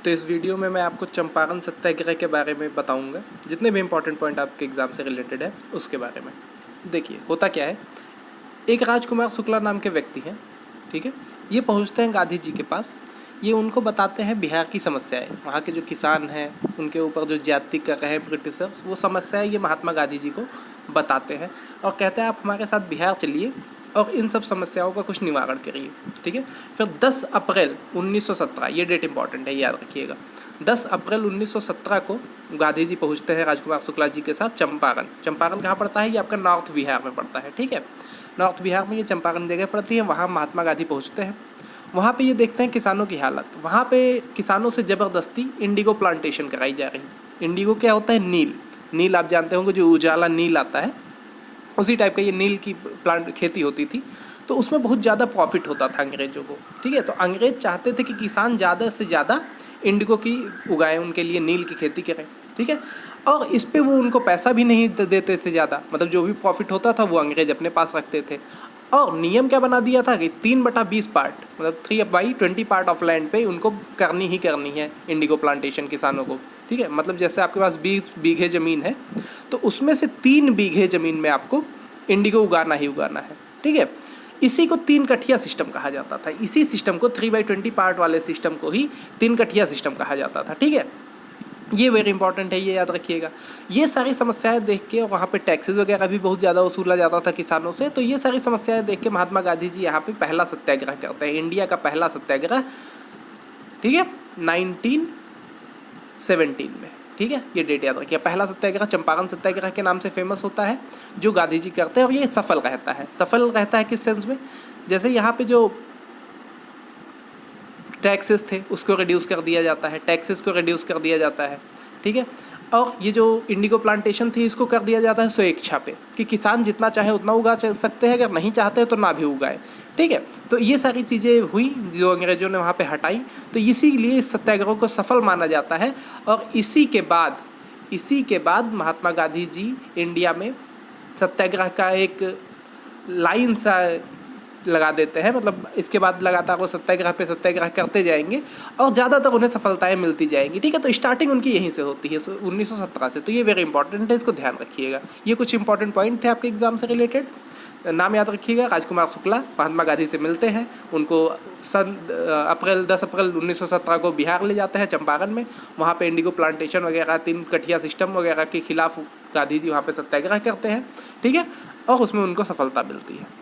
तो इस वीडियो में मैं आपको चंपारण सत्याग्रह के बारे में बताऊंगा, जितने भी इंपॉर्टेंट पॉइंट आपके एग्ज़ाम से रिलेटेड है उसके बारे में। देखिए होता क्या है, एक राजकुमार शुक्ला नाम के व्यक्ति हैं, ठीक है। ये पहुंचते हैं गांधी जी के पास। ये उनको बताते हैं बिहार की समस्याएं, वहाँ के जो किसान हैं उनके ऊपर जो ज्यादती कर रहे हैं ब्रिटिशर्स, वो समस्याएं ये महात्मा गांधी जी को बताते हैं और कहते हैं आप हमारे साथ बिहार चलिए और इन सब समस्याओं का कुछ निवारण करिए, ठीक है। फिर 10 अप्रैल 1917, ये डेट इंपॉर्टेंट है, याद रखिएगा। 10 अप्रैल 1917 को गांधी जी पहुंचते हैं राजकुमार शुक्ला जी के साथ चंपारण। चंपारण कहाँ पड़ता है? ये आपका नॉर्थ बिहार में पड़ता है, ठीक है। नॉर्थ बिहार में ये चंपारण जगह पड़ती है। वहाँ महात्मा गांधी पहुँचते हैं। वहाँ पे ये देखते हैं किसानों की हालत। वहाँ पे किसानों से ज़बरदस्ती इंडिगो प्लांटेशन कराई जा रही है। इंडिगो क्या होता है? नील। नील आप जानते होंगे, जो उजाला नील आता है, उसी टाइप का ये नील की प्लांट खेती होती थी। तो उसमें बहुत ज़्यादा प्रॉफिट होता था अंग्रेज़ों को, ठीक है। तो अंग्रेज़ चाहते थे कि किसान ज़्यादा से ज़्यादा इंडिगो की उगाएं, उनके लिए नील की खेती करें, ठीक है। और इस पे वो उनको पैसा भी नहीं देते थे ज़्यादा, मतलब जो भी प्रॉफिट होता था वो अंग्रेज़ अपने पास रखते थे। और नियम क्या बना दिया था कि 3/20 पार्ट, मतलब 3/20 पार्ट ऑफ लैंड पे उनको करनी ही करनी है इंडिगो प्लांटेशन किसानों को, ठीक है। मतलब जैसे आपके पास 20 बीघे ज़मीन है तो उसमें से 3 बीघे ज़मीन में आपको इंडिगो उगाना ही उगाना है, ठीक है। इसी को 3 कठिया सिस्टम कहा जाता था। इसी सिस्टम को 3/20 पार्ट वाले सिस्टम को ही 3 कठिया सिस्टम कहा जाता था, ठीक है। ये वेरी इंपॉर्टेंट है, ये याद रखिएगा। ये सारी समस्याएं देख के, और वहाँ पे टैक्सेस वगैरह भी बहुत ज़्यादा वसूला जाता था किसानों से, तो ये सारी समस्याएं देख के महात्मा गांधी जी यहाँ पे पहला सत्याग्रह करते हैं, इंडिया का पहला सत्याग्रह, ठीक है, 1917 में, ठीक है। ये डेट याद रखिए। पहला सत्याग्रह चंपारण सत्याग्रह के नाम से फेमस होता है, जो गांधी जी करते हैं, और ये सफल रहता है। सफल रहता है किस सेंस में? जैसे यहाँ पे जो टैक्सेस थे उसको रिड्यूस कर दिया जाता है, टैक्सेस को रिड्यूस कर दिया जाता है, ठीक है। और ये जो इंडिगो प्लांटेशन थी इसको कर दिया जाता है स्वेच्छा पे, कि किसान जितना चाहे उतना उगा सकते हैं, अगर नहीं चाहते तो ना भी उगाए, ठीक है। तो ये सारी चीज़ें हुई जो अंग्रेज़ों ने वहाँ पे हटाई, तो इसीलिए इस सत्याग्रह को सफल माना जाता है। और इसी के बाद महात्मा गांधी जी इंडिया में सत्याग्रह का एक लाइन सा लगा देते हैं, मतलब इसके बाद लगातार वो सत्याग्रह पे सत्याग्रह करते जाएंगे और ज़्यादातर उन्हें सफलताएं मिलती जाएंगी, ठीक है। तो स्टार्टिंग उनकी यहीं से होती है 1917 से। तो ये वेरी इंपॉर्टेंट है, इसको ध्यान रखिएगा। ये कुछ इंपॉर्टेंट पॉइंट थे आपके एग्जाम से रिलेटेड। नाम याद रखिएगा, राजकुमार शुक्ला महात्मा गांधी से मिलते हैं, उनको 10 अप्रैल 1917 को बिहार ले जाते हैं चंपारण में। वहाँ पे इंडिगो प्लांटेशन वगैरह 3 कठिया सिस्टम वगैरह के खिलाफ गांधी जी वहाँ पे सत्याग्रह करते हैं, ठीक है, और उसमें उनको सफलता मिलती है।